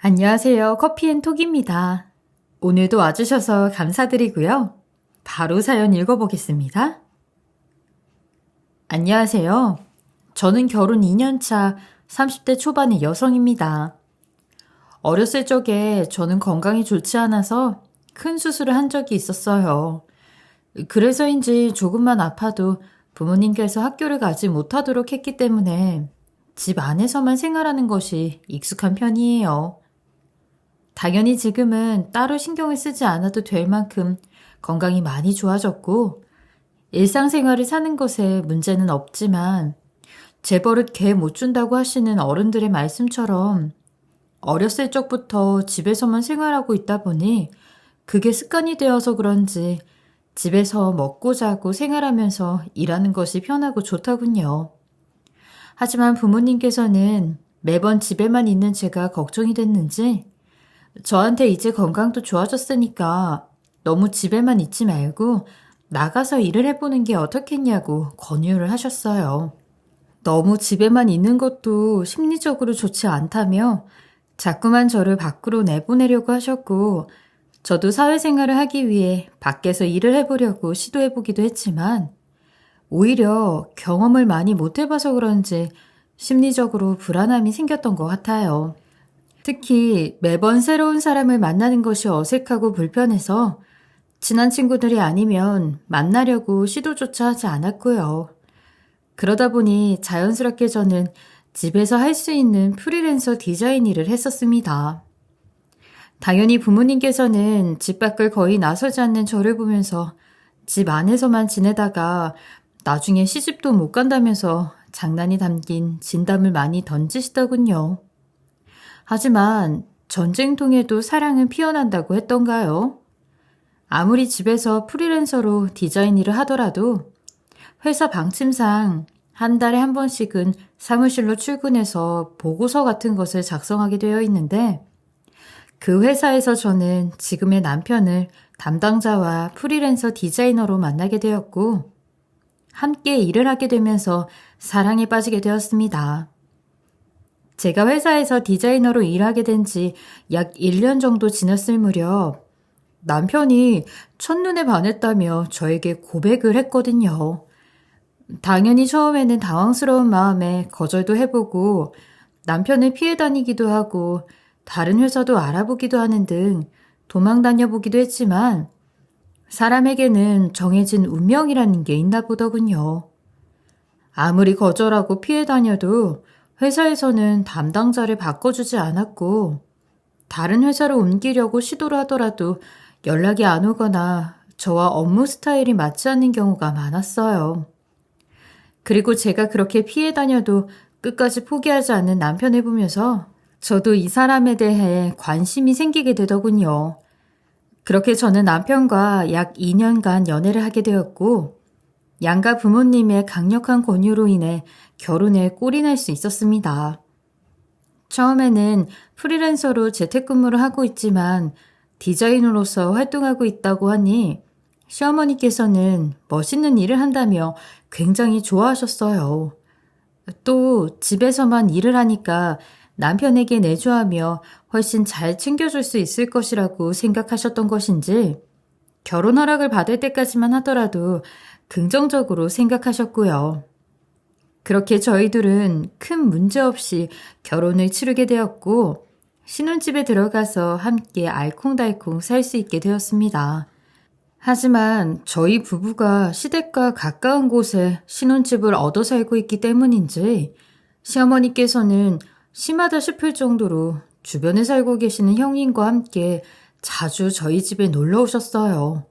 안녕하세요. 커피앤톡입니다. 오늘도 와주셔서 감사드리고요. 바로 사연 읽어보겠습니다. 안녕하세요. 저는 결혼 2년차 30대 초반의 여성입니다. 어렸을 적에 저는 건강이 좋지 않아서 큰 수술을 한 적이 있었어요. 그래서인지 조금만 아파도 부모님께서 학교를 가지 못하도록 했기 때문에 집 안에서만 생활하는 것이 익숙한 편이에요. 당연히 지금은 따로 신경을 쓰지 않아도 될 만큼 건강이 많이 좋아졌고 일상생활을 사는 것에 문제는 없지만 제 버릇 개 못 준다고 하시는 어른들의 말씀처럼 어렸을 적부터 집에서만 생활하고 있다 보니 그게 습관이 되어서 그런지 집에서 먹고 자고 생활하면서 일하는 것이 편하고 좋더군요. 하지만 부모님께서는 매번 집에만 있는 제가 걱정이 됐는지 저한테 이제 건강도 좋아졌으니까 너무 집에만 있지 말고 나가서 일을 해보는 게 어떻겠냐고 권유를 하셨어요. 너무 집에만 있는 것도 심리적으로 좋지 않다며 자꾸만 저를 밖으로 내보내려고 하셨고 저도 사회생활을 하기 위해 밖에서 일을 해보려고 시도해보기도 했지만 오히려 경험을 많이 못 해봐서 그런지 심리적으로 불안함이 생겼던 것 같아요. 특히 매번 새로운 사람을 만나는 것이 어색하고 불편해서 친한 친구들이 아니면 만나려고 시도조차 하지 않았고요. 그러다 보니 자연스럽게 저는 집에서 할 수 있는 프리랜서 디자인 일을 했었습니다. 당연히 부모님께서는 집 밖을 거의 나서지 않는 저를 보면서 집 안에서만 지내다가 나중에 시집도 못 간다면서 장난이 담긴 진담을 많이 던지시더군요. 하지만 전쟁통에도 사랑은 피어난다고 했던가요? 아무리 집에서 프리랜서로 디자인 일을 하더라도 회사 방침상 한 달에 한 번씩은 사무실로 출근해서 보고서 같은 것을 작성하게 되어 있는데 그 회사에서 저는 지금의 남편을 담당자와 프리랜서 디자이너로 만나게 되었고 함께 일을 하게 되면서 사랑에 빠지게 되었습니다. 제가 회사에서 디자이너로 일하게 된 지 약 1년 정도 지났을 무렵 남편이 첫눈에 반했다며 저에게 고백을 했거든요. 당연히 처음에는 당황스러운 마음에 거절도 해보고 남편을 피해 다니기도 하고 다른 회사도 알아보기도 하는 등 도망 다녀보기도 했지만 사람에게는 정해진 운명이라는 게 있나 보더군요. 아무리 거절하고 피해 다녀도 회사에서는 담당자를 바꿔주지 않았고 다른 회사로 옮기려고 시도를 하더라도 연락이 안 오거나 저와 업무 스타일이 맞지 않는 경우가 많았어요. 그리고 제가 그렇게 피해 다녀도 끝까지 포기하지 않는 남편을 보면서 저도 이 사람에 대해 관심이 생기게 되더군요. 그렇게 저는 남편과 약 2년간 연애를 하게 되었고 양가 부모님의 강력한 권유로 인해 결혼에 꼴이 날 수 있었습니다. 처음에는 프리랜서로 재택근무를 하고 있지만 디자이너로서 활동하고 있다고 하니 시어머니께서는 멋있는 일을 한다며 굉장히 좋아하셨어요. 또 집에서만 일을 하니까 남편에게 내조하며 훨씬 잘 챙겨줄 수 있을 것이라고 생각하셨던 것인지 결혼 허락을 받을 때까지만 하더라도 긍정적으로 생각하셨고요. 그렇게 저희들은 큰 문제 없이 결혼을 치르게 되었고 신혼집에 들어가서 함께 알콩달콩 살 수 있게 되었습니다. 하지만 저희 부부가 시댁과 가까운 곳에 신혼집을 얻어 살고 있기 때문인지 시어머니께서는 심하다 싶을 정도로 주변에 살고 계시는 형님과 함께 자주 저희 집에 놀러 오셨어요.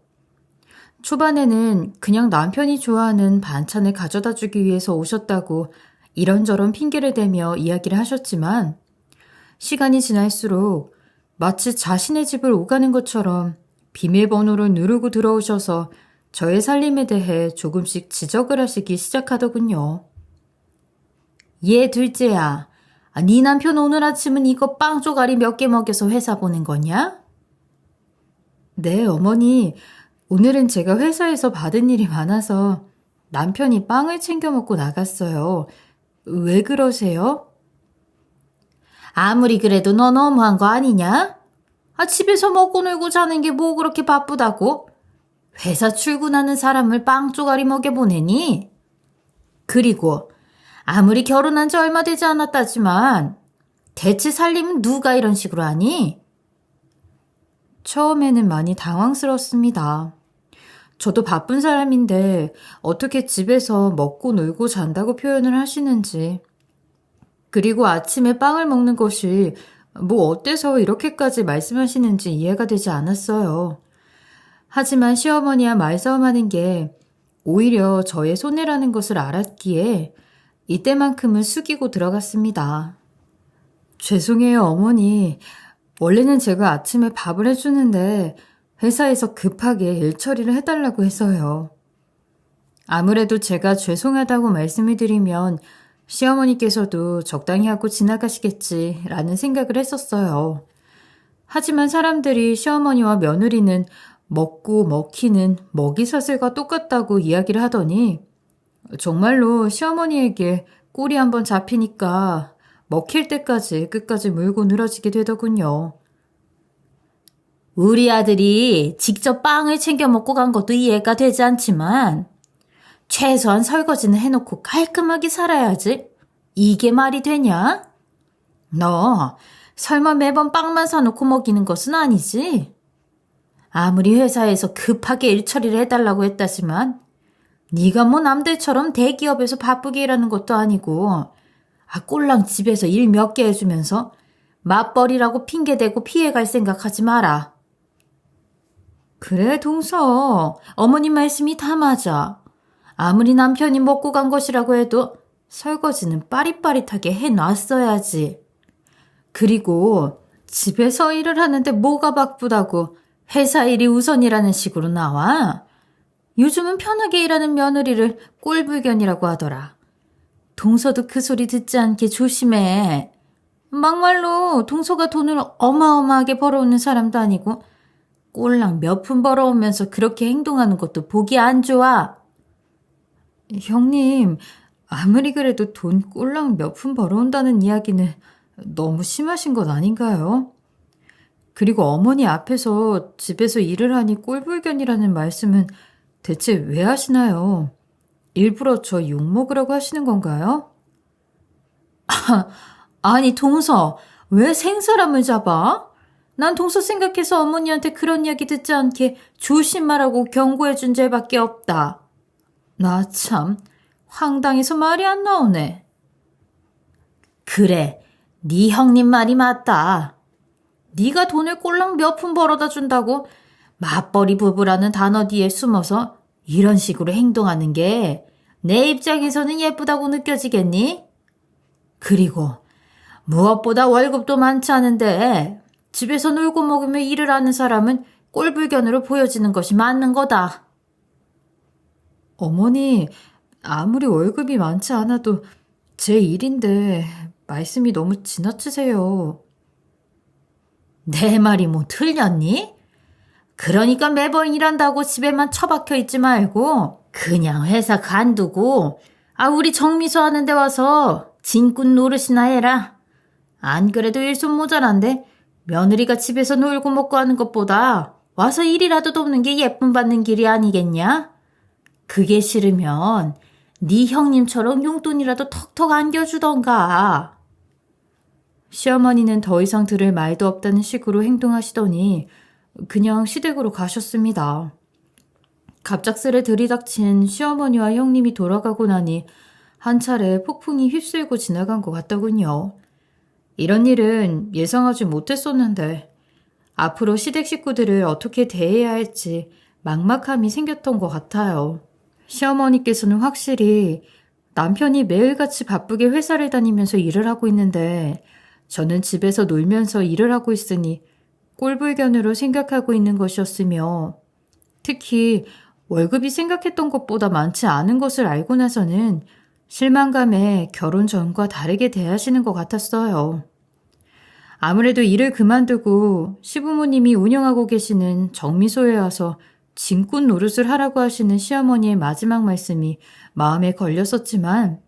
초반에는 그냥 남편이 좋아하는 반찬을 가져다 주기 위해서 오셨다고 이런저런 핑계를 대며 이야기를 하셨지만 시간이 지날수록 마치 자신의 집을 오가는 것처럼 비밀번호를 누르고 들어오셔서 저의 살림에 대해 조금씩 지적을 하시기 시작하더군요. 얘 둘째야, 네 남편 오늘 아침은 이거 빵 쪼가리 몇 개 먹여서 회사 보낸 거냐? 네, 어머니. 오늘은 제가 회사에서 받은 일이 많아서 남편이 빵을 챙겨 먹고 나갔어요. 왜 그러세요? 아무리 그래도 너 너무한 거 아니냐? 집에서 먹고 놀고 자는 게 뭐 그렇게 바쁘다고? 회사 출근하는 사람을 빵 쪼가리 먹여 보내니? 그리고 아무리 결혼한 지 얼마 되지 않았다지만 대체 살림은 누가 이런 식으로 하니? 처음에는 많이 당황스러웠습니다. 저도 바쁜 사람인데 어떻게 집에서 먹고 놀고 잔다고 표현을 하시는지. 그리고 아침에 빵을 먹는 것이 뭐 어때서 이렇게까지 말씀하시는지 이해가 되지 않았어요. 하지만 시어머니와 말싸움하는 게 오히려 저의 손해라는 것을 알았기에 이때만큼은 숙이고 들어갔습니다. 죄송해요, 어머니. 원래는 제가 아침에 밥을 해주는데 회사에서 급하게 일 처리를 해달라고 해서요. 아무래도 제가 죄송하다고 말씀을 드리면 시어머니께서도 적당히 하고 지나가시겠지라는 생각을 했었어요. 하지만 사람들이 시어머니와 며느리는 먹고 먹히는 먹이사슬과 똑같다고 이야기를 하더니 정말로 시어머니에게 꼴이 한번 잡히니까 먹힐 때까지 끝까지 물고 늘어지게 되더군요. 우리 아들이 직접 빵을 챙겨 먹고 간 것도 이해가 되지 않지만 최소한 설거지는 해놓고 깔끔하게 살아야지. 이게 말이 되냐? 너 설마 매번 빵만 사놓고 먹이는 것은 아니지? 아무리 회사에서 급하게 일 처리를 해달라고 했다지만 네가 뭐 남들처럼 대기업에서 바쁘게 일하는 것도 아니고 꼴랑 집에서 일 몇 개 해주면서 맞벌이라고 핑계대고 피해갈 생각하지 마라. 그래, 동서. 어머님 말씀이 다 맞아. 아무리 남편이 먹고 간 것이라고 해도 설거지는 빠릿빠릿하게 해놨어야지. 그리고 집에서 일을 하는데 뭐가 바쁘다고 회사 일이 우선이라는 식으로 나와? 요즘은 편하게 일하는 며느리를 꼴불견이라고 하더라. 동서도 그 소리 듣지 않게 조심해. 막말로 동서가 돈을 어마어마하게 벌어오는 사람도 아니고 꼴랑 몇 푼 벌어오면서 그렇게 행동하는 것도 보기 안 좋아. 형님, 아무리 그래도 돈 꼴랑 몇 푼 벌어온다는 이야기는 너무 심하신 것 아닌가요? 그리고 어머니 앞에서 집에서 일을 하니 꼴불견이라는 말씀은 대체 왜 하시나요? 일부러 저 욕먹으라고 하시는 건가요? 아니, 동서, 왜 생사람을 잡아? 난 동서 생각해서 어머니한테 그런 이야기 듣지 않게 조심하라고 경고해준 죄밖에 없다. 나 참 황당해서 말이 안 나오네. 그래, 네 형님 말이 맞다. 네가 돈을 꼴랑 몇 푼 벌어다 준다고 맞벌이 부부라는 단어 뒤에 숨어서 이런 식으로 행동하는 게 내 입장에서는 예쁘다고 느껴지겠니? 그리고 무엇보다 월급도 많지 않은데 집에서 놀고 먹으며 일을 하는 사람은 꼴불견으로 보여지는 것이 맞는 거다. 어머니, 아무리 월급이 많지 않아도 제 일인데 말씀이 너무 지나치세요. 내 말이 뭐 틀렸니? 그러니까 매번 일한다고 집에만 처박혀 있지 말고 그냥 회사 간두고 우리 정미소 하는 데 와서 진꾼 노릇이나 해라. 안 그래도 일손 모자란데 며느리가 집에서 놀고 먹고 하는 것보다 와서 일이라도 돕는 게 예쁨 받는 길이 아니겠냐? 그게 싫으면 네 형님처럼 용돈이라도 턱턱 안겨주던가. 시어머니는 더 이상 들을 말도 없다는 식으로 행동하시더니 그냥 시댁으로 가셨습니다. 갑작스레 들이닥친 시어머니와 형님이 돌아가고 나니 한 차례 폭풍이 휩쓸고 지나간 것 같더군요. 이런 일은 예상하지 못했었는데 앞으로 시댁 식구들을 어떻게 대해야 할지 막막함이 생겼던 것 같아요. 시어머니께서는 확실히 남편이 매일같이 바쁘게 회사를 다니면서 일을 하고 있는데 저는 집에서 놀면서 일을 하고 있으니 꼴불견으로 생각하고 있는 것이었으며 특히 월급이 생각했던 것보다 많지 않은 것을 알고 나서는 실망감에 결혼 전과 다르게 대하시는 것 같았어요. 아무래도 일을 그만두고 시부모님이 운영하고 계시는 정미소에 와서 진꾼 노릇을 하라고 하시는 시어머니의 마지막 말씀이 마음에 걸렸었지만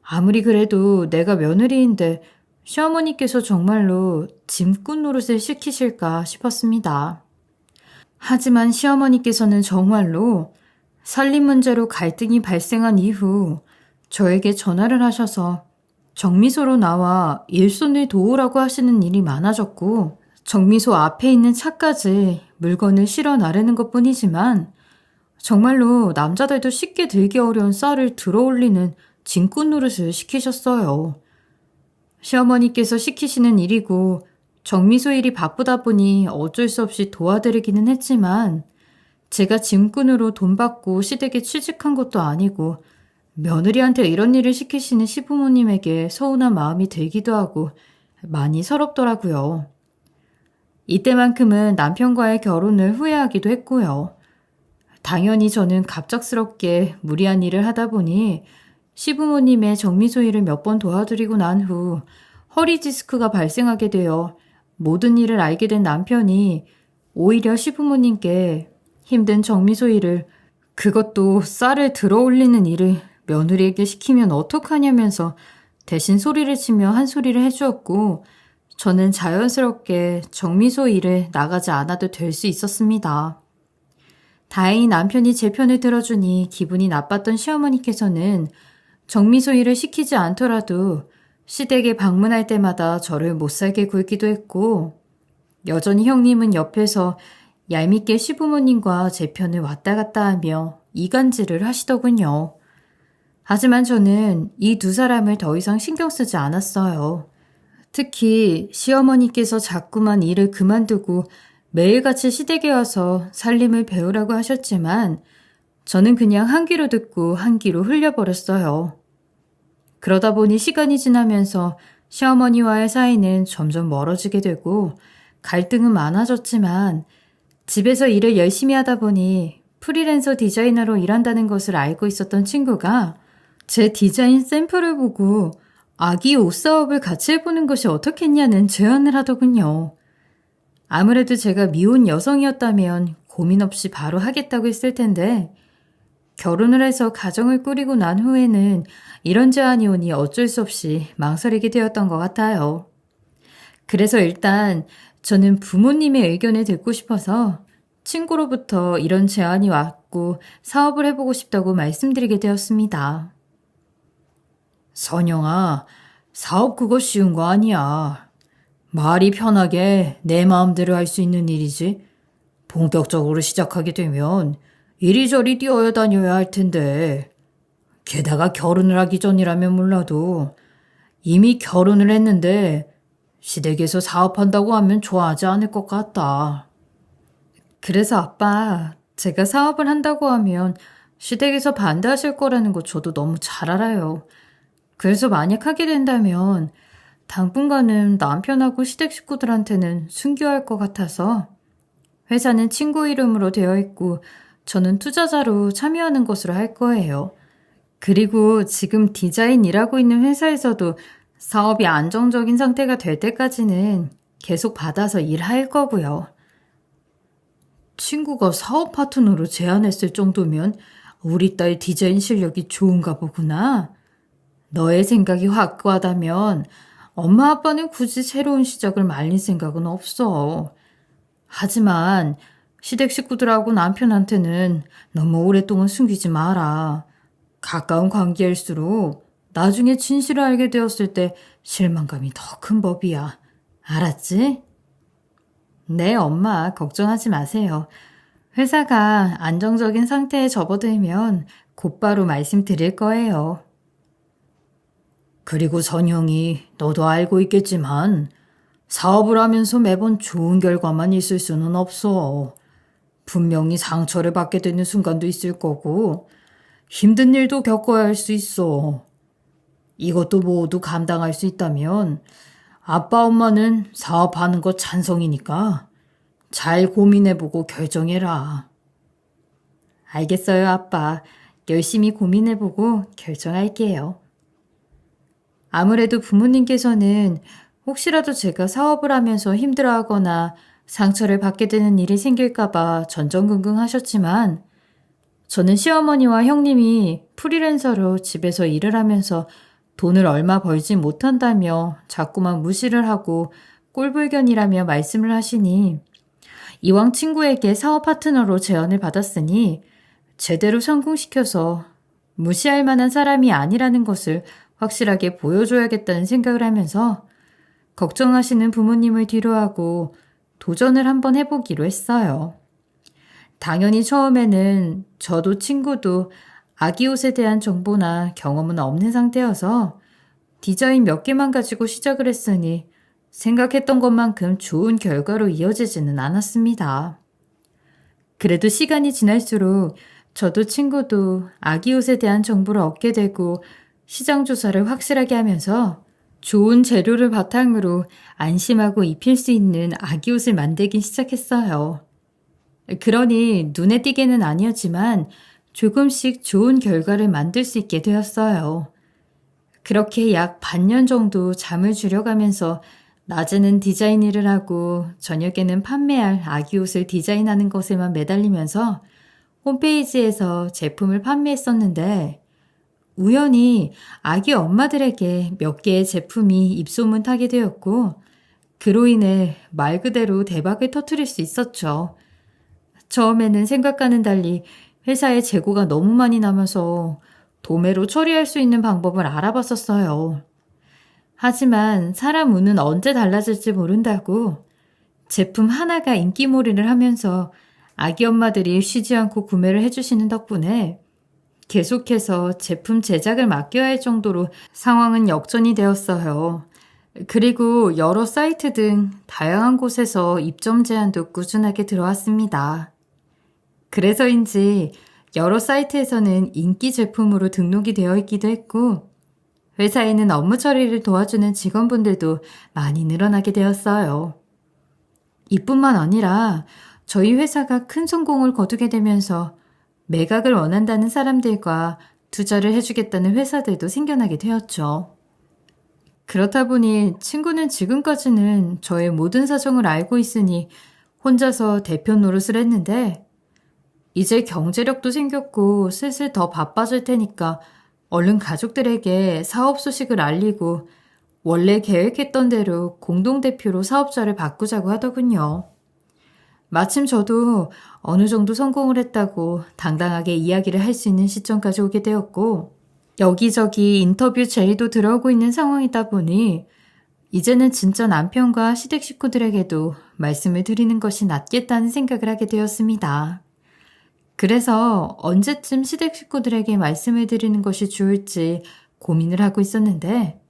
아무리 그래도 내가 며느리인데 시어머니께서 정말로 짐꾼 노릇을 시키실까 싶었습니다. 하지만 시어머니께서는 정말로 살림 문제로 갈등이 발생한 이후 저에게 전화를 하셔서 정미소로 나와 일손을 도우라고 하시는 일이 많아졌고, 정미소 앞에 있는 차까지 물건을 실어 나르는 것뿐이지만 정말로 남자들도 쉽게 들기 어려운 쌀을 들어올리는 짐꾼 노릇을 시키셨어요. 시어머니께서 시키시는 일이고 정미소 일이 바쁘다 보니 어쩔 수 없이 도와드리기는 했지만, 제가 짐꾼으로 돈 받고 시댁에 취직한 것도 아니고 며느리한테 이런 일을 시키시는 시부모님에게 서운한 마음이 들기도 하고 많이 서럽더라고요. 이때만큼은 남편과의 결혼을 후회하기도 했고요. 당연히 저는 갑작스럽게 무리한 일을 하다 보니 시부모님의 정미소 일을 몇 번 도와드리고 난 후 허리 디스크가 발생하게 되어 모든 일을 알게 된 남편이 오히려 시부모님께 힘든 정미소 일을, 그것도 쌀을 들어 올리는 일을 며느리에게 시키면 어떡하냐면서 대신 소리를 치며 한 소리를 해주었고, 저는 자연스럽게 정미소 일을 나가지 않아도 될 수 있었습니다. 다행히 남편이 제 편을 들어주니 기분이 나빴던 시어머니께서는 정미소 일을 시키지 않더라도 시댁에 방문할 때마다 저를 못살게 굴기도 했고, 여전히 형님은 옆에서 얄밉게 시부모님과 제 편을 왔다 갔다 하며 이간질을 하시더군요. 하지만 저는 이 두 사람을 더 이상 신경 쓰지 않았어요. 특히 시어머니께서 자꾸만 일을 그만두고 매일같이 시댁에 와서 살림을 배우라고 하셨지만 저는 그냥 한 귀로 듣고 한 귀로 흘려버렸어요. 그러다 보니 시간이 지나면서 시어머니와의 사이는 점점 멀어지게 되고 갈등은 많아졌지만, 집에서 일을 열심히 하다 보니 프리랜서 디자이너로 일한다는 것을 알고 있었던 친구가 제 디자인 샘플을 보고 아기 옷 사업을 같이 해보는 것이 어떻겠냐는 제안을 하더군요. 아무래도 제가 미혼 여성이었다면 고민 없이 바로 하겠다고 했을 텐데, 결혼을 해서 가정을 꾸리고 난 후에는 이런 제안이 오니 어쩔 수 없이 망설이게 되었던 것 같아요. 그래서 일단 저는 부모님의 의견을 듣고 싶어서 친구로부터 이런 제안이 왔고 사업을 해보고 싶다고 말씀드리게 되었습니다. 선영아, 사업 그거 쉬운 거 아니야. 말이 편하게 내 마음대로 할 수 있는 일이지. 본격적으로 시작하게 되면 이리저리 뛰어다녀야 할 텐데, 게다가 결혼을 하기 전이라면 몰라도 이미 결혼을 했는데 시댁에서 사업한다고 하면 좋아하지 않을 것 같다. 그래서 아빠, 제가 사업을 한다고 하면 시댁에서 반대하실 거라는 거 저도 너무 잘 알아요. 그래서 만약 하게 된다면 당분간은 남편하고 시댁 식구들한테는 순교할 것 같아서, 회사는 친구 이름으로 되어 있고 저는 투자자로 참여하는 것으로 할 거예요. 그리고 지금 디자인 일하고 있는 회사에서도 사업이 안정적인 상태가 될 때까지는 계속 받아서 일할 거고요. 친구가 사업 파트너로 제안했을 정도면 우리 딸 디자인 실력이 좋은가 보구나. 너의 생각이 확고하다면 엄마 아빠는 굳이 새로운 시작을 말릴 생각은 없어. 하지만 시댁 식구들하고 남편한테는 너무 오랫동안 숨기지 마라. 가까운 관계일수록 나중에 진실을 알게 되었을 때 실망감이 더 큰 법이야. 알았지? 네, 엄마, 걱정하지 마세요. 회사가 안정적인 상태에 접어들면 곧바로 말씀드릴 거예요. 그리고 선영이, 너도 알고 있겠지만 사업을 하면서 매번 좋은 결과만 있을 수는 없어. 분명히 상처를 받게 되는 순간도 있을 거고 힘든 일도 겪어야 할 수 있어. 이것도 모두 감당할 수 있다면 아빠 엄마는 사업하는 거 찬성이니까 잘 고민해보고 결정해라. 알겠어요, 아빠. 열심히 고민해보고 결정할게요. 아무래도 부모님께서는 혹시라도 제가 사업을 하면서 힘들어하거나 상처를 받게 되는 일이 생길까봐 전전긍긍하셨지만, 저는 시어머니와 형님이 프리랜서로 집에서 일을 하면서 돈을 얼마 벌지 못한다며 자꾸만 무시를 하고 꼴불견이라며 말씀을 하시니 이왕 친구에게 사업 파트너로 제안을 받았으니 제대로 성공시켜서 무시할 만한 사람이 아니라는 것을 확실하게 보여줘야겠다는 생각을 하면서 걱정하시는 부모님을 뒤로하고 도전을 한번 해보기로 했어요. 당연히 처음에는 저도 친구도 아기 옷에 대한 정보나 경험은 없는 상태여서 디자인 몇 개만 가지고 시작을 했으니 생각했던 것만큼 좋은 결과로 이어지지는 않았습니다. 그래도 시간이 지날수록 저도 친구도 아기 옷에 대한 정보를 얻게 되고 시장 조사를 확실하게 하면서 좋은 재료를 바탕으로 안심하고 입힐 수 있는 아기 옷을 만들기 시작했어요. 그러니 눈에 띄게는 아니었지만 조금씩 좋은 결과를 만들 수 있게 되었어요. 그렇게 약 반년 정도 잠을 줄여가면서 낮에는 디자인 일을 하고 저녁에는 판매할 아기 옷을 디자인하는 것에만 매달리면서 홈페이지에서 제품을 판매했었는데 우연히 아기 엄마들에게 몇 개의 제품이 입소문 타게 되었고 그로 인해 말 그대로 대박을 터뜨릴 수 있었죠. 처음에는 생각과는 달리 회사에 재고가 너무 많이 남아서 도매로 처리할 수 있는 방법을 알아봤었어요. 하지만 사람 운은 언제 달라질지 모른다고 제품 하나가 인기몰이를 하면서 아기 엄마들이 쉬지 않고 구매를 해주시는 덕분에 계속해서 제품 제작을 맡겨야 할 정도로 상황은 역전이 되었어요. 그리고 여러 사이트 등 다양한 곳에서 입점 제안도 꾸준하게 들어왔습니다. 그래서인지 여러 사이트에서는 인기 제품으로 등록이 되어 있기도 했고 회사에는 업무 처리를 도와주는 직원분들도 많이 늘어나게 되었어요. 이뿐만 아니라 저희 회사가 큰 성공을 거두게 되면서 매각을 원한다는 사람들과 투자를 해주겠다는 회사들도 생겨나게 되었죠. 그렇다 보니 친구는 지금까지는 저의 모든 사정을 알고 있으니 혼자서 대표 노릇을 했는데 이제 경제력도 생겼고 슬슬 더 바빠질 테니까 얼른 가족들에게 사업 소식을 알리고 원래 계획했던 대로 공동대표로 사업자를 바꾸자고 하더군요. 마침 저도 어느 정도 성공을 했다고 당당하게 이야기를 할 수 있는 시점까지 오게 되었고 여기저기 인터뷰 제의도 들어오고 있는 상황이다 보니 이제는 진짜 남편과 시댁 식구들에게도 말씀을 드리는 것이 낫겠다는 생각을 하게 되었습니다. 그래서 언제쯤 시댁 식구들에게 말씀을 드리는 것이 좋을지 고민을 하고 있었는데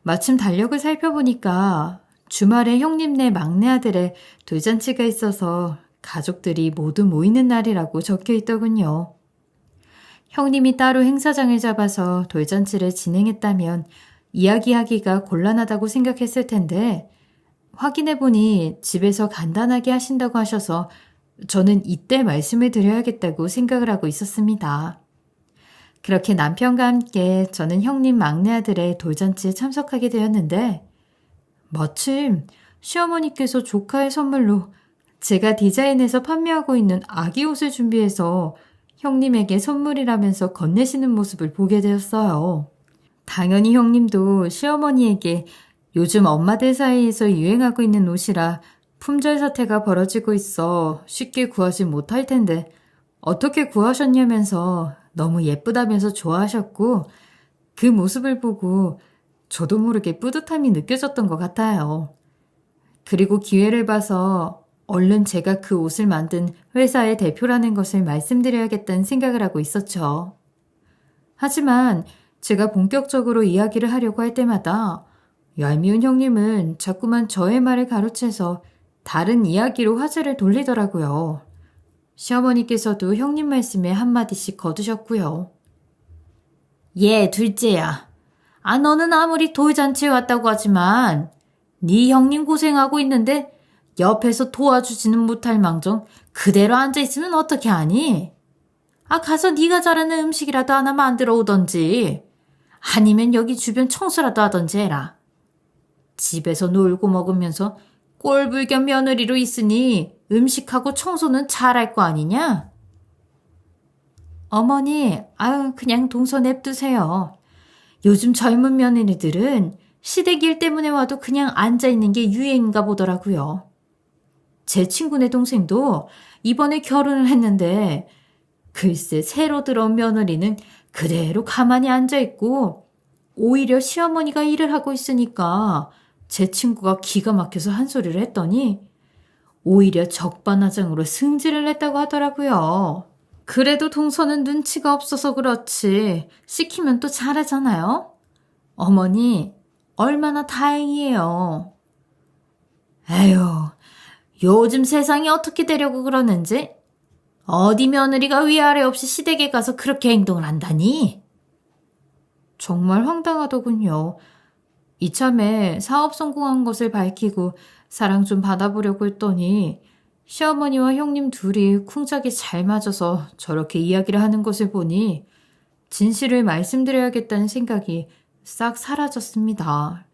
마침 달력을 살펴보니까 주말에 형님네 막내 아들의 돌잔치가 있어서 가족들이 모두 모이는 날이라고 적혀 있더군요. 형님이 따로 행사장을 잡아서 돌잔치를 진행했다면 이야기하기가 곤란하다고 생각했을 텐데 확인해보니 집에서 간단하게 하신다고 하셔서 저는 이때 말씀을 드려야겠다고 생각을 하고 있었습니다. 그렇게 남편과 함께 저는 형님 막내 아들의 돌잔치에 참석하게 되었는데 마침 시어머니께서 조카의 선물로 제가 디자인해서 판매하고 있는 아기 옷을 준비해서 형님에게 선물이라면서 건네시는 모습을 보게 되었어요. 당연히 형님도 시어머니에게 요즘 엄마들 사이에서 유행하고 있는 옷이라 품절 사태가 벌어지고 있어 쉽게 구하지 못할 텐데 어떻게 구하셨냐면서 너무 예쁘다면서 좋아하셨고 그 모습을 보고 저도 모르게 뿌듯함이 느껴졌던 것 같아요. 그리고 기회를 봐서 얼른 제가 그 옷을 만든 회사의 대표라는 것을 말씀드려야겠다는 생각을 하고 있었죠. 하지만 제가 본격적으로 이야기를 하려고 할 때마다 얄미운 형님은 자꾸만 저의 말을 가로채서 다른 이야기로 화제를 돌리더라고요. 시어머니께서도 형님 말씀에 한마디씩 거두셨고요. 예, 둘째야. 너는 아무리 돌잔치에 왔다고 하지만 네 형님 고생하고 있는데 옆에서 도와주지는 못할 망정 그대로 앉아있으면 어떻게 하니? 가서 네가 잘하는 음식이라도 하나 만들어 오던지 아니면 여기 주변 청소라도 하던지 해라. 집에서 놀고 먹으면서 꼴불견 며느리로 있으니 음식하고 청소는 잘할 거 아니냐? 어머니, 그냥 동서 냅두세요. 요즘 젊은 며느리들은 시댁 일 때문에 와도 그냥 앉아있는 게 유행인가 보더라고요. 제 친구네 동생도 이번에 결혼을 했는데 글쎄 새로 들어온 며느리는 그대로 가만히 앉아있고 오히려 시어머니가 일을 하고 있으니까 제 친구가 기가 막혀서 한 소리를 했더니 오히려 적반하장으로 승질을 냈다고 하더라고요. 그래도 동서는 눈치가 없어서 그렇지 시키면 또 잘하잖아요. 어머니 얼마나 다행이에요. 에휴, 요즘 세상이 어떻게 되려고 그러는지 어디 며느리가 위아래 없이 시댁에 가서 그렇게 행동을 한다니? 정말 황당하더군요. 이참에 사업 성공한 것을 밝히고 사랑 좀 받아보려고 했더니 시어머니와 형님 둘이 쿵짝이 잘 맞아서 저렇게 이야기를 하는 것을 보니 진실을 말씀드려야겠다는 생각이 싹 사라졌습니다.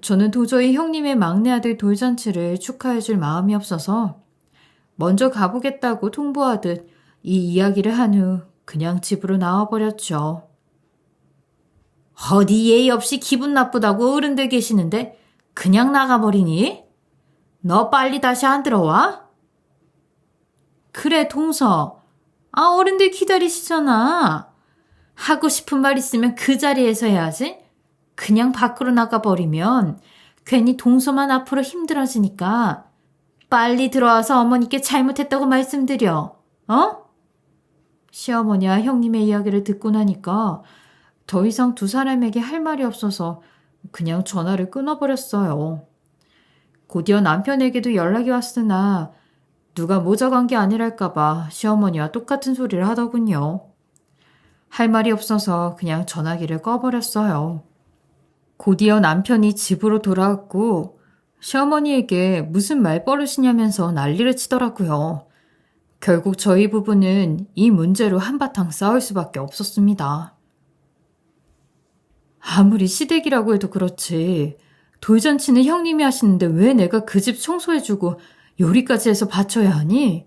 저는 도저히 형님의 막내 아들 돌잔치를 축하해줄 마음이 없어서 먼저 가보겠다고 통보하듯 이 이야기를 한 후 그냥 집으로 나와버렸죠. 어디 예의 없이 기분 나쁘다고 어른들 계시는데 그냥 나가버리니? 너 빨리 다시 안 들어와? 그래, 동서. 어른들 기다리시잖아. 하고 싶은 말 있으면 그 자리에서 해야지. 그냥 밖으로 나가버리면 괜히 동서만 앞으로 힘들어지니까 빨리 들어와서 어머니께 잘못했다고 말씀드려. 어? 시어머니와 형님의 이야기를 듣고 나니까 더 이상 두 사람에게 할 말이 없어서 그냥 전화를 끊어버렸어요. 곧이어 남편에게도 연락이 왔으나 누가 모자간 게 아니랄까봐 시어머니와 똑같은 소리를 하더군요. 할 말이 없어서 그냥 전화기를 꺼버렸어요. 곧이어 남편이 집으로 돌아왔고 시어머니에게 무슨 말버릇이냐면서 난리를 치더라고요. 결국 저희 부부는 이 문제로 한바탕 싸울 수밖에 없었습니다. 아무리 시댁이라고 해도 그렇지 돌잔치는 형님이 하시는데 왜 내가 그 집 청소해주고 요리까지 해서 바쳐야 하니?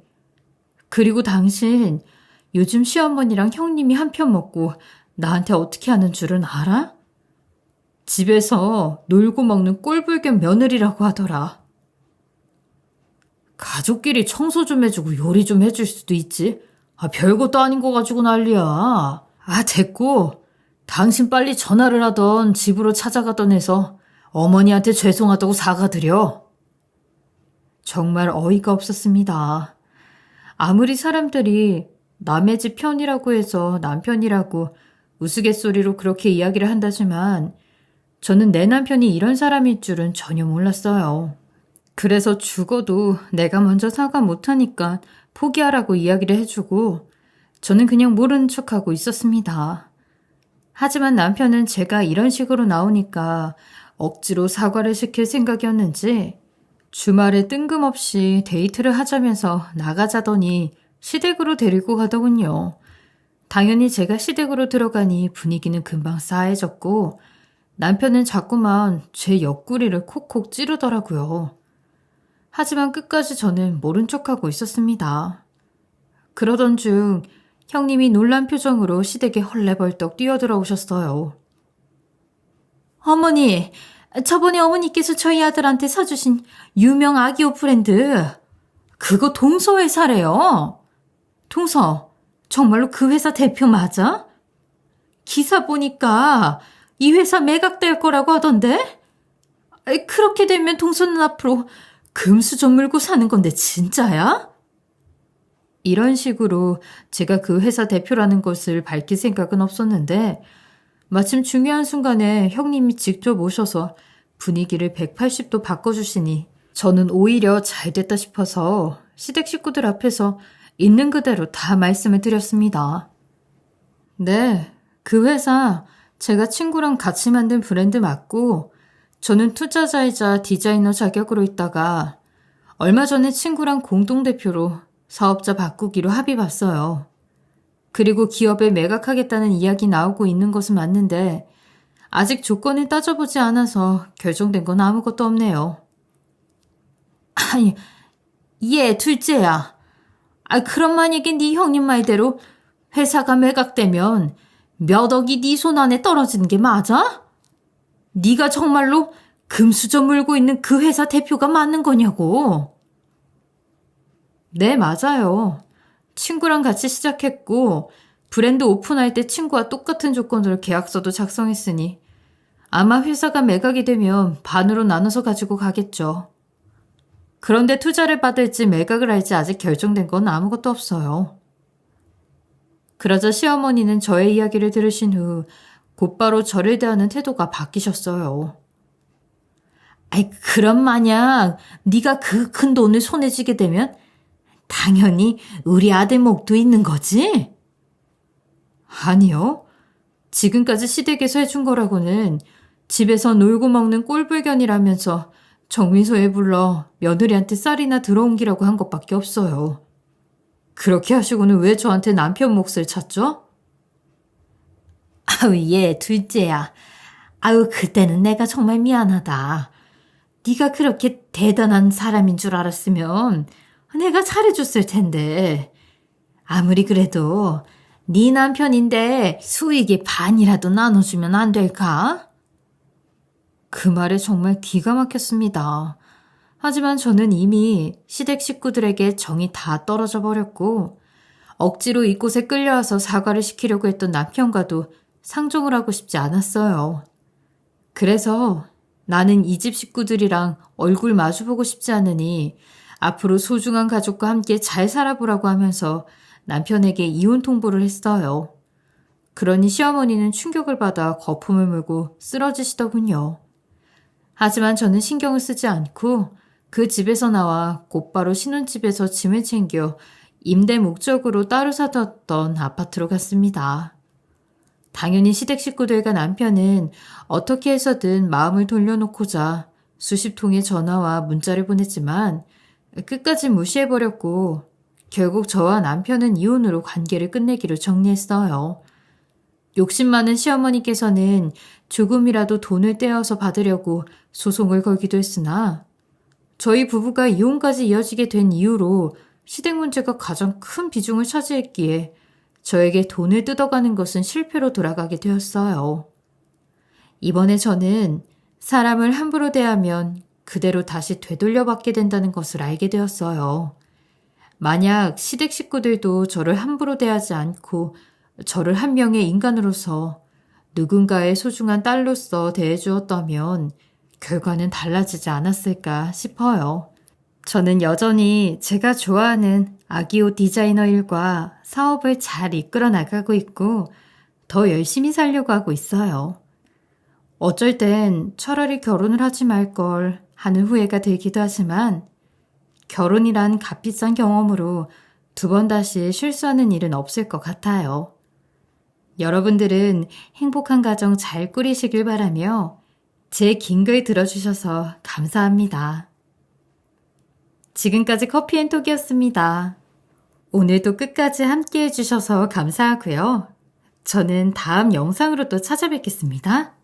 그리고 당신 요즘 시어머니랑 형님이 한 편 먹고 나한테 어떻게 하는 줄은 알아? 집에서 놀고 먹는 꼴불견 며느리라고 하더라. 가족끼리 청소 좀 해주고 요리 좀 해줄 수도 있지. 별것도 아닌 거 가지고 난리야. 됐고. 당신 빨리 전화를 하던 집으로 찾아가던 해서 어머니한테 죄송하다고 사과드려. 정말 어이가 없었습니다. 아무리 사람들이 남의 집 편이라고 해서 남편이라고 우스갯소리로 그렇게 이야기를 한다지만 저는 내 남편이 이런 사람일 줄은 전혀 몰랐어요. 그래서 죽어도 내가 먼저 사과 못하니까 포기하라고 이야기를 해주고 저는 그냥 모르는 척하고 있었습니다. 하지만 남편은 제가 이런 식으로 나오니까 억지로 사과를 시킬 생각이었는지 주말에 뜬금없이 데이트를 하자면서 나가자더니 시댁으로 데리고 가더군요. 당연히 제가 시댁으로 들어가니 분위기는 금방 싸해졌고 남편은 자꾸만 제 옆구리를 콕콕 찌르더라고요. 하지만 끝까지 저는 모른 척하고 있었습니다. 그러던 중 형님이 놀란 표정으로 시댁에 헐레벌떡 뛰어들어오셨어요. 어머니, 저번에 어머니께서 저희 아들한테 사주신 유명 아기 옷 브랜드 그거 동서 회사래요. 동서, 정말로 그 회사 대표 맞아? 기사 보니까 이 회사 매각될 거라고 하던데? 그렇게 되면 동서는 앞으로 금수 좀 물고 사는 건데 진짜야? 이런 식으로 제가 그 회사 대표라는 것을 밝힐 생각은 없었는데 마침 중요한 순간에 형님이 직접 오셔서 분위기를 180도 바꿔주시니 저는 오히려 잘 됐다 싶어서 시댁 식구들 앞에서 있는 그대로 다 말씀을 드렸습니다. 네, 그 회사 제가 친구랑 같이 만든 브랜드 맞고 저는 투자자이자 디자이너 자격으로 있다가 얼마 전에 친구랑 공동대표로 사업자 바꾸기로 합의 봤어요. 그리고 기업에 매각하겠다는 이야기 나오고 있는 것은 맞는데 아직 조건을 따져보지 않아서 결정된 건 아무것도 없네요. 아니, 둘째야. 그럼 만약에 네 형님 말대로 회사가 매각되면 몇 억이 네 손 안에 떨어지는 게 맞아? 네가 정말로 금수저 물고 있는 그 회사 대표가 맞는 거냐고. 네, 맞아요. 친구랑 같이 시작했고 브랜드 오픈할 때 친구와 똑같은 조건으로 계약서도 작성했으니 아마 회사가 매각이 되면 반으로 나눠서 가지고 가겠죠. 그런데 투자를 받을지 매각을 할지 아직 결정된 건 아무것도 없어요. 그러자 시어머니는 저의 이야기를 들으신 후 곧바로 저를 대하는 태도가 바뀌셨어요. 아이, 그럼 만약 네가 그 큰 돈을 손에 쥐게 되면 당연히 우리 아들 목도 있는 거지? 아니요. 지금까지 시댁에서 해준 거라고는 집에서 놀고 먹는 꼴불견이라면서 정미소에 불러 며느리한테 쌀이나 들어옮기라고 한 것밖에 없어요. 그렇게 하시고는 왜 저한테 남편 몫을 찾죠? 아우, 얘 둘째야. 아우, 그때는 내가 정말 미안하다. 네가 그렇게 대단한 사람인 줄 알았으면 내가 잘해줬을 텐데. 아무리 그래도 네 남편인데 수익의 반이라도 나눠주면 안 될까? 그 말에 정말 기가 막혔습니다. 하지만 저는 이미 시댁 식구들에게 정이 다 떨어져 버렸고 억지로 이곳에 끌려와서 사과를 시키려고 했던 남편과도 상종을 하고 싶지 않았어요. 그래서 나는 이 집 식구들이랑 얼굴 마주보고 싶지 않으니 앞으로 소중한 가족과 함께 잘 살아보라고 하면서 남편에게 이혼 통보를 했어요. 그러니 시어머니는 충격을 받아 거품을 물고 쓰러지시더군요. 하지만 저는 신경을 쓰지 않고 그 집에서 나와 곧바로 신혼집에서 짐을 챙겨 임대 목적으로 따로 사뒀던 아파트로 갔습니다. 당연히 시댁 식구들과 남편은 어떻게 해서든 마음을 돌려놓고자 수십 통의 전화와 문자를 보냈지만 끝까지 무시해버렸고 결국 저와 남편은 이혼으로 관계를 끝내기로 정리했어요. 욕심 많은 시어머니께서는 조금이라도 돈을 떼어서 받으려고 소송을 걸기도 했으나 저희 부부가 이혼까지 이어지게 된 이후로 시댁 문제가 가장 큰 비중을 차지했기에 저에게 돈을 뜯어가는 것은 실패로 돌아가게 되었어요. 이번에 저는 사람을 함부로 대하면 그대로 다시 되돌려받게 된다는 것을 알게 되었어요. 만약 시댁 식구들도 저를 함부로 대하지 않고 저를 한 명의 인간으로서 누군가의 소중한 딸로서 대해주었다면 결과는 달라지지 않았을까 싶어요. 저는 여전히 제가 좋아하는 아기옷 디자이너 일과 사업을 잘 이끌어 나가고 있고 더 열심히 살려고 하고 있어요. 어쩔 땐 차라리 결혼을 하지 말 걸 하는 후회가 들기도 하지만 결혼이란 값비싼 경험으로 두 번 다시 실수하는 일은 없을 것 같아요. 여러분들은 행복한 가정 잘 꾸리시길 바라며 제 긴 글 들어주셔서 감사합니다. 지금까지 커피앤톡이었습니다. 오늘도 끝까지 함께 해주셔서 감사하고요. 저는 다음 영상으로 또 찾아뵙겠습니다.